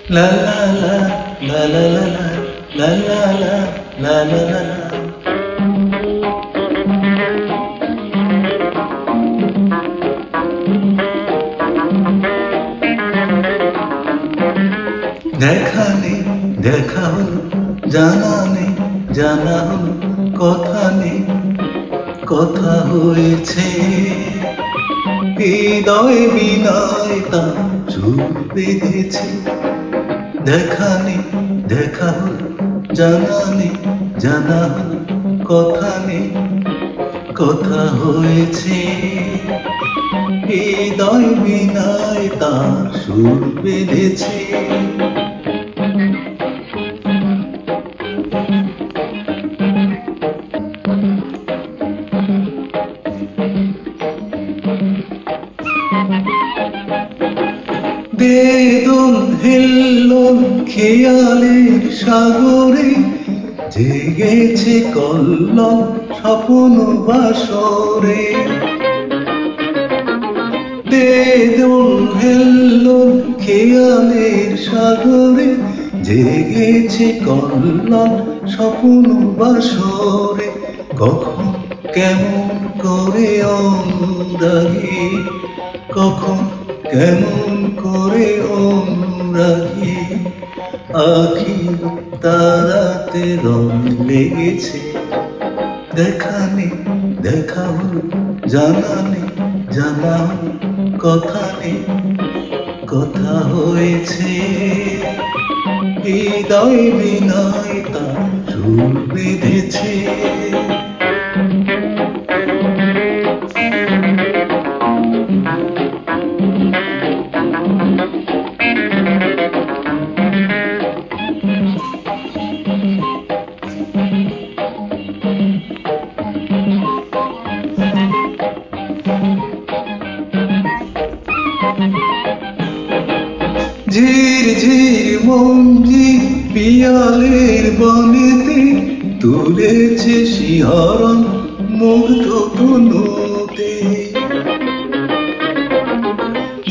La la la, la la la la, la la la, la la la la. দেখা নেই দেখা হলো, জানা নেই জানা হলো, কথা নেই কথা হয়েছে। হৃদয় বিনয় তা চুল বেঁধেছে। দেখা নেই দেখা হলো, জানা নেই জানা হলো, কথা নেই কথা হয়েছে। হৃদয় বিনয় তা সুর বেঁধেছে। বেদন হেল্লোল খেয়ালের সাগরে, জেগেছে কল্লোল স্বপ্ন বাসরে। বেদন হেল্লোল খেয়ালের সাগরে, জেগেছে কল্লোল স্বপ্ন বাসরে। কখন কেমন করে অনুরাগী, কখন কেমন করে অনুরাগী, আখি তারাতে রং লেগেছে। দেখা নেই দেখা হলো, জানা নেই জানা হলো, কথা নেই কথা হয়েছে। হৃদয় বিনয় তার সুর বেঁধেছে। ঝির ঝির মঞ্জির পিয়ালের বনেতে, তুলেছে শিহরণ মুগ্ধ তনুতে।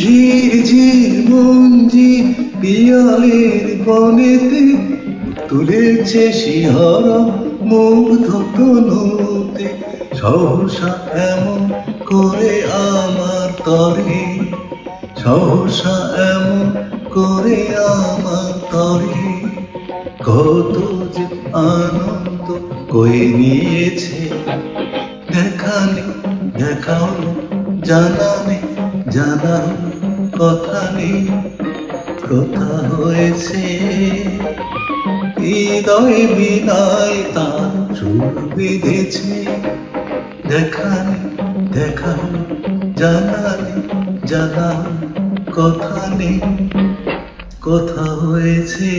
ঝির ঝির মঞ্জির পিয়ালের বনেতে, তুলেছে শিহরণ মুগ্ধ তনুতে। সহসা এমন করে আমার তরে, সহসা এমন করে আমার তরে, কত যে আনন্দ কয়ে নিয়েছে। দেখা নেই দেখা হলো, জানা নেই জানা হলো, কথা নেই কথা হয়েছে। হৃদয় বিনয় তার সুর বেঁধেছে। দেখা নেই দেখা হলো, জানা নেই জানা হলো, কথা নেই কথা হয়েছে।